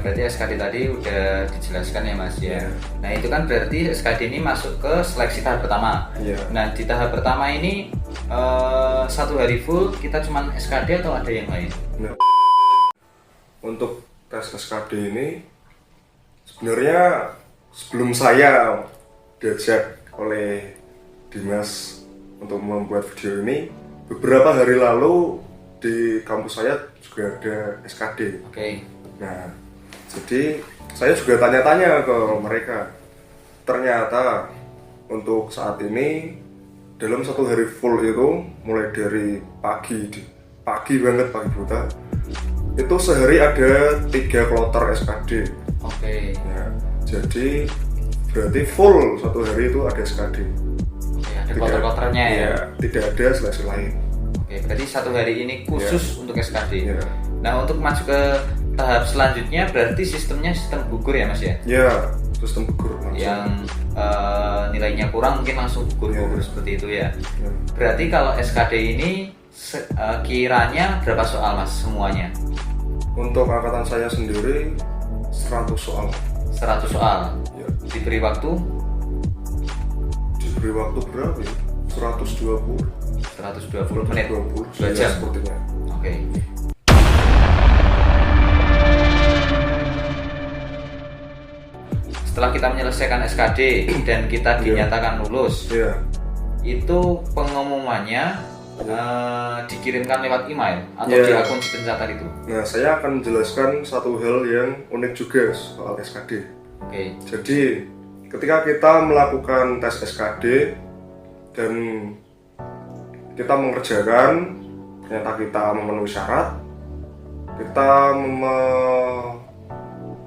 berarti SKD tadi udah dijelaskan ya Mas ya. Nah itu kan berarti SKD ini masuk ke seleksi tahap pertama. Nah di tahap pertama ini 1 hari full kita cuman SKD atau ada yang lain? Nah, untuk tes SKD ini sebenarnya sebelum saya diajak oleh Dimas untuk membuat video ini, beberapa hari lalu di kampus saya juga ada SKD. Nah, jadi saya juga tanya-tanya ke mereka. Ternyata untuk saat ini dalam 1 hari full itu mulai dari pagi banget, pagi buta, itu sehari ada 3 kloter SKD. Nah, jadi berarti full 1 hari itu ada SKD. Ada kloter-kloternya ya? Tidak ada seleksi lain. Berarti 1 hari ini khusus untuk SKD. Nah untuk masuk ke tahap selanjutnya berarti sistemnya sistem gugur ya Mas ya? Ya, sistem gugur langsung. Yang nilainya kurang mungkin langsung gugur seperti itu ya. Berarti kalau SKD ini kiranya berapa soal Mas semuanya? Untuk angkatan saya sendiri 100 soal. 100 soal? Ya. Diberi waktu? Diberi waktu berapa ya? 120 menit? 2 jam? Sepertinya. Setelah kita menyelesaikan SKD dan kita dinyatakan lulus, itu pengumumannya dikirimkan lewat email atau di akun si pencatat itu? Nah, saya akan menjelaskan satu hal yang unik juga soal SKD. Jadi, ketika kita melakukan tes SKD dan kita mengerjakan, ternyata kita memenuhi syarat, kita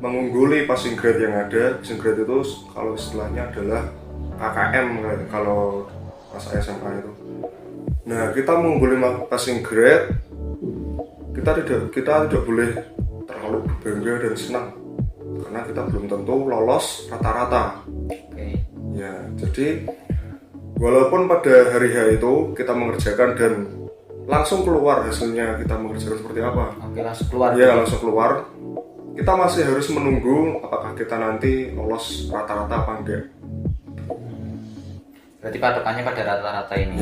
mengungguli passing grade yang ada. Passing grade itu kalau istilahnya adalah KKM kalau masa SMA itu. Nah, kita mengungguli passing grade, kita tidak boleh terlalu berbangga dan senang karena kita belum tentu lolos rata-rata. Ya, jadi walaupun pada hari H itu kita mengerjakan dan langsung keluar hasilnya kita mengerjakan seperti apa. Langsung keluar. Ya, langsung keluar. Kita masih harus menunggu apakah kita nanti lolos rata-rata apa enggak. Berarti patokannya pada rata-rata ini.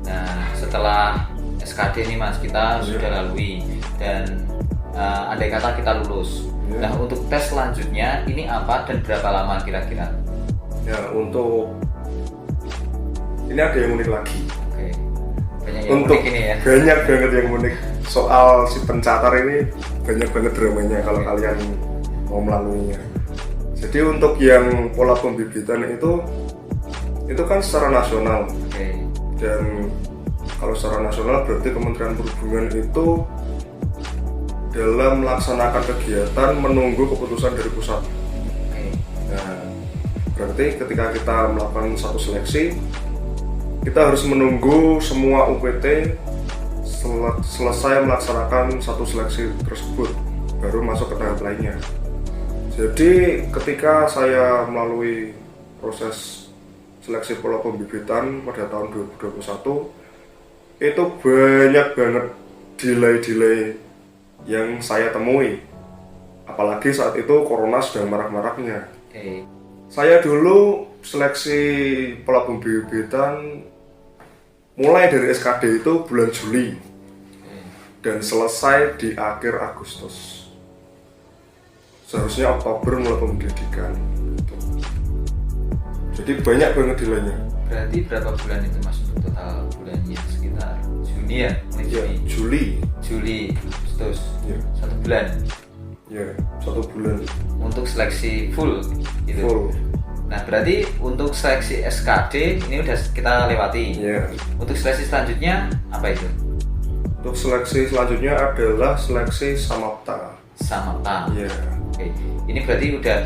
Nah, setelah SKD ini Mas, kita sudah lalui dan andai kata kita lulus. Nah, untuk tes selanjutnya ini apa dan berapa lama kira-kira? Ya, untuk ini ada yang unik lagi. Banyak yang unik ini ya. Banyak banget yang unik. Soal si pencatat ini banyak banget dramanya kalau kalian mau melaluinya. Jadi untuk yang pola pembibitan itu kan secara nasional. Dan kalau secara nasional berarti Kementerian Perhubungan itu dalam melaksanakan kegiatan menunggu keputusan dari pusat. Nah, berarti ketika kita melakukan satu seleksi, kita harus menunggu semua UPT selesai melaksanakan satu seleksi tersebut baru masuk ke tahap lainnya. Jadi ketika saya melalui proses seleksi pola pembibitan pada tahun 2021, itu banyak banget delay yang saya temui, apalagi saat itu corona sedang marak-maraknya. Saya dulu seleksi pola pembibitan mulai dari SKD itu bulan Juli dan selesai di akhir Agustus. Seharusnya Oktober mulai pendidikan. Jadi banyak banget delaynya. Berarti berapa bulan itu Mas untuk total bulannya? Sekitar Juni ya? Juli, Agustus. 1 bulan. Ya, 1 bulan. Untuk seleksi full gitu. Full. Nah, berarti untuk seleksi SKD ini udah kita lewati. Untuk seleksi selanjutnya apa itu? Untuk seleksi selanjutnya adalah seleksi Samapta. Ini berarti udah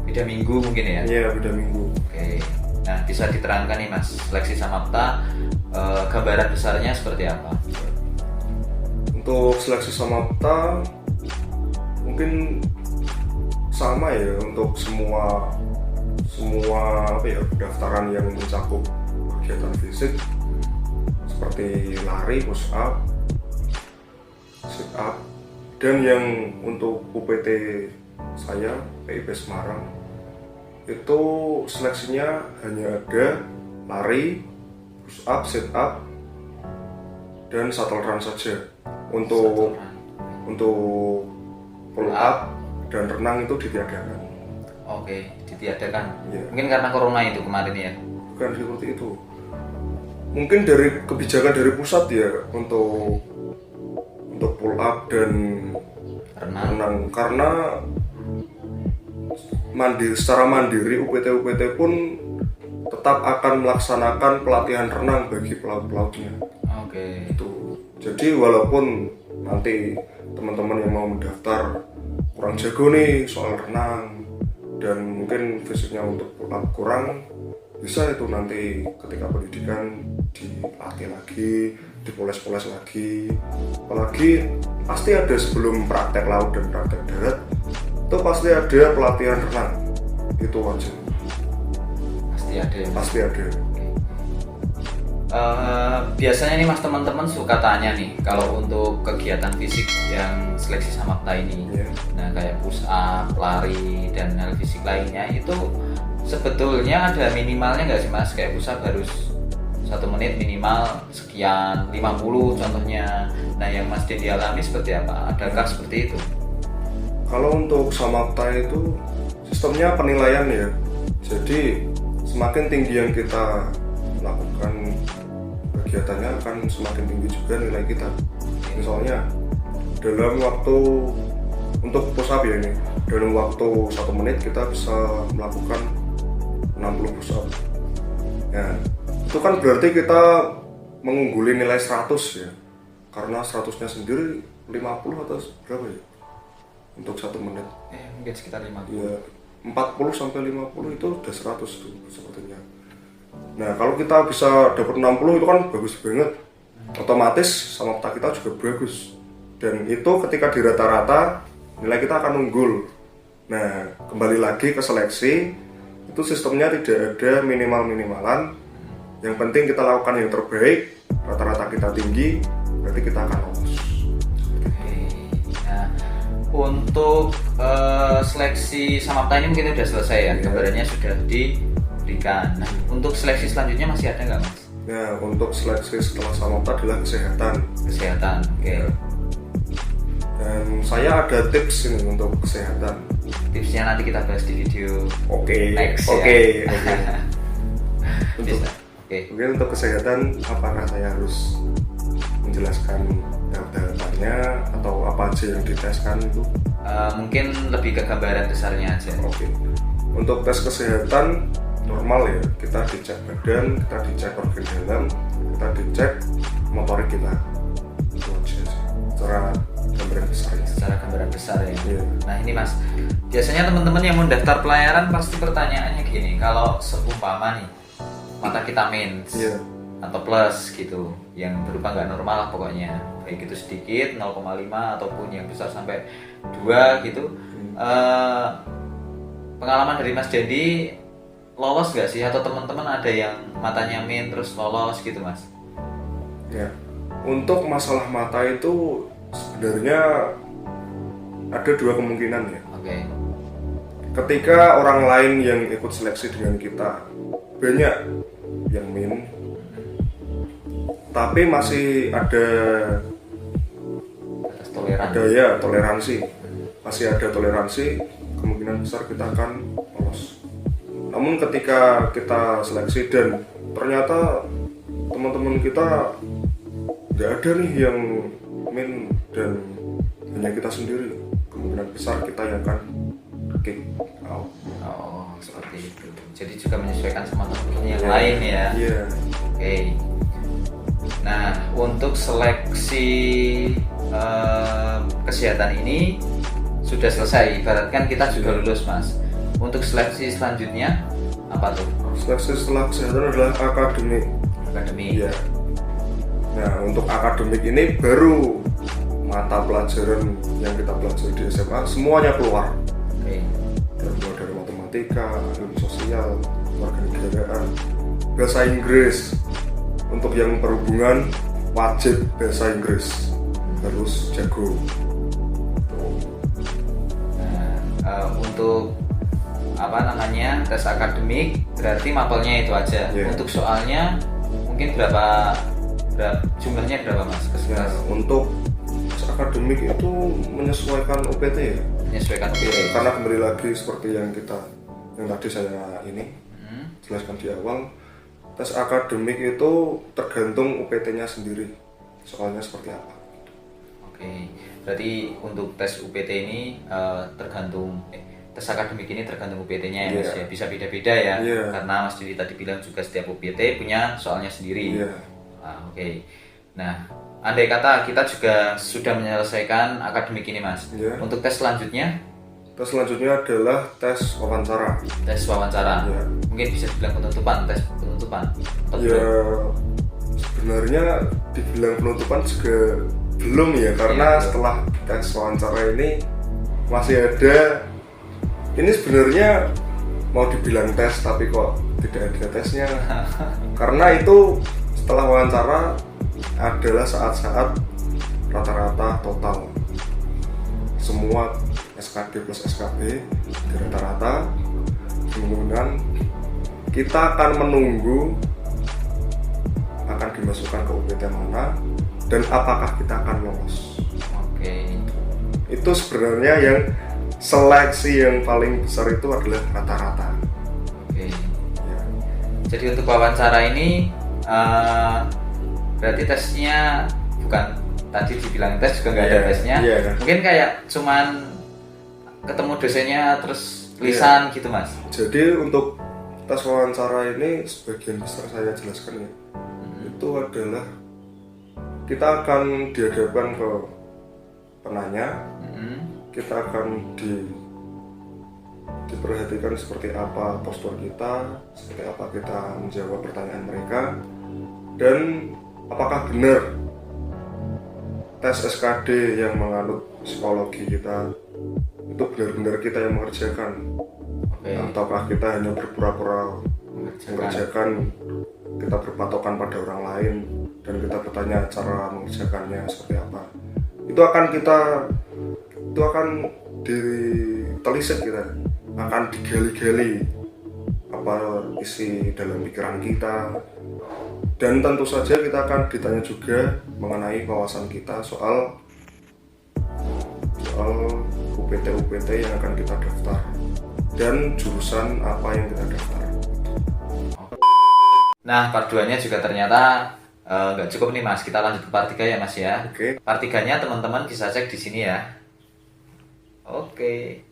beda minggu mungkin ya? Iya, beda minggu. Nah, bisa diterangkan nih Mas, seleksi Samapta gambaran besarnya seperti apa? Untuk seleksi Samapta mungkin sama ya untuk semua pendaftaran yang mencakup kegiatan fisik seperti lari, push up, sit up, Dan yang untuk UPT saya PIP Semarang itu seleksinya hanya ada lari, push up, sit up, dan shuttle run saja. Untuk pull up dan renang itu ditiadakan. Oke, ditiadakan. Ya. Mungkin karena corona itu kemarin ya. Bukan seperti itu. Mungkin dari kebijakan dari pusat ya untuk pull up dan renang karena secara mandiri UPT pun tetap akan melaksanakan pelatihan renang bagi pelaut-pelautnya. Oke. Itu. Jadi walaupun nanti teman-teman yang mau mendaftar kurang jago nih soal renang dan mungkin fisiknya untuk pull up kurang, bisa itu nanti ketika pendidikan dilatih lagi, dipoles-poles lagi. Apalagi pasti ada sebelum praktek laut dan praktek darat itu pasti ada pelatihan renang, itu wajib. Pasti ada ya? Pasti ada. Biasanya nih mas, teman-teman suka tanya nih kalau untuk kegiatan fisik yang seleksi Samapta ini, nah kayak push up, lari dan hal fisik lainnya itu sebetulnya ada minimalnya nggak sih mas? Kayak push up harus 1 menit minimal sekian, 50 contohnya. Nah yang mas Dendi alami seperti apa? Adakah seperti itu? Kalau untuk Samapta itu sistemnya penilaian ya. Jadi semakin tinggi yang kita lakukan kegiatannya akan semakin tinggi juga nilai kita. Misalnya dalam waktu untuk push up ya ini, dalam waktu 1 menit kita bisa melakukan 60 push up. Ya, itu kan berarti kita mengungguli nilai 100 ya. Karena 100-nya sendiri 50 atau berapa ya? Untuk 1 menit. Mungkin sekitar 50. Ya, 40 sampai 50 itu udah 100 tuh sebetulnya. Nah, kalau kita bisa dapat 60 itu kan bagus banget. Otomatis Samapta kita juga bagus. Dan itu ketika di rata-rata nilai kita akan unggul. Nah, kembali lagi ke seleksi, itu sistemnya tidak ada minimal-minimalan. Yang penting kita lakukan yang terbaik, rata-rata kita tinggi, berarti kita akan lolos. Nah, untuk seleksi Samapta ini mungkin sudah selesai ya, gambarannya sudah diberikan. Nah, untuk seleksi selanjutnya masih ada nggak mas? Nah, untuk seleksi setelah Samapta adalah kesehatan. Kesehatan, oke. Dan saya ada tips ini untuk kesehatan. Tipsnya nanti kita bahas di video next Oke. Mungkin untuk kesehatan, apakah saya harus menjelaskan data-datanya atau apa aja yang diteskan itu? Mungkin lebih ke gambaran besarnya aja. Oke. Untuk tes kesehatan normal ya, kita dicek badan, kita dicek organ dalam, kita dicek motorik kita. Itu aja sih. Secara gambaran besarnya. Secara gambaran besar ya. Nah ini mas, biasanya teman-teman yang mau daftar pelayaran pasti pertanyaannya gini, kalau seumpama nih mata kita mins atau plus gitu, yang berupa nggak normal lah pokoknya, baik itu sedikit 0,5 ataupun yang besar sampai 2 gitu. Pengalaman dari Mas Dendi, lolos nggak sih, atau teman-teman ada yang matanya min terus lolos gitu mas? Ya, untuk masalah mata itu sebenarnya ada 2 kemungkinan ya. Oke. Ketika orang lain yang ikut seleksi dengan kita banyak yang min, tapi masih ada toleransi, masih ada toleransi, kemungkinan besar kita akan lolos. Namun ketika kita seleksi dan ternyata teman-teman kita nggak ada nih yang min dan hanya kita sendiri, kemungkinan besar kita yang akan kick out. Oh, seperti itu. Jadi juga menyesuaikan sama teman-teman yang lain ya. Iya. Oke. Nah, untuk seleksi kesehatan ini sudah selesai. Ibaratkan kita juga lulus mas. Untuk seleksi selanjutnya apa tuh? Seleksi setelah kesehatan adalah akademik. Iya. Nah, untuk akademik ini baru mata pelajaran yang kita pelajari di SMA semuanya keluar. Oke. Dari matematika, ilmu sosial, warganegaraan, bahasa Inggris. Untuk yang perhubungan wajib bahasa Inggris, harus jago. apa namanya tes akademik berarti mapelnya itu aja. Untuk soalnya mungkin berapa jumlahnya berapa mas? Ya, untuk tes akademik itu menyesuaikan UPT ya. Menyesuaikan UPT. Karena kembali lagi seperti yang tadi saya jelaskan di awal, tes akademik itu tergantung UPT-nya sendiri. Soalnya seperti apa? Oke, berarti untuk tes UPT ini tergantung tes akademik ini tergantung UPT-nya ya mas ya, bisa beda-beda ya, karena Mas Didi tadi bilang juga setiap UPT punya soalnya sendiri. Oke. Nah, andai kata kita juga sudah menyelesaikan akademik ini mas, untuk tes selanjutnya? Tes selanjutnya adalah tes wawancara. Tes wawancara. Mungkin bisa dibilang penutupan, tes penutupan. Sebenarnya dibilang penutupan juga belum ya, karena setelah tes wawancara ini masih ada. Ini sebenarnya mau dibilang tes tapi kok tidak ada tesnya. Karena itu setelah wawancara adalah saat-saat rata-rata total semua SKD plus SKB di rata-rata. Kemudian kita akan menunggu akan dimasukkan ke UPT mana dan apakah kita akan lolos. Itu sebenarnya yang seleksi yang paling besar itu adalah rata-rata. Jadi untuk wawancara ini berarti tesnya bukan tadi dibilang tes juga nggak ada tesnya. Mungkin kayak cuman ketemu dosennya terus tulisan gitu mas. Jadi untuk tes wawancara ini sebagian besar saya jelaskan ya, itu adalah kita akan dihadapkan ke penanya, kita akan diperhatikan seperti apa postur kita, seperti apa kita menjawab pertanyaan mereka, dan apakah benar tes SKD yang menganut psikologi kita itu benar-benar kita yang mengerjakan, ataukah kita hanya berpura-pura mengerjakan, kita berpatokan pada orang lain dan kita bertanya cara mengerjakannya seperti apa. Itu akan ditelisik, kita akan digali-gali apa isi dalam pikiran kita, dan tentu saja kita akan ditanya juga mengenai wawasan kita soal UPT yang akan kita daftar dan jurusan apa yang kita daftar. Nah, part 2-nya juga ternyata nggak cukup nih mas, kita lanjut ke part 3 ya mas ya. Part 3-nya teman-teman bisa cek di sini ya. Oke.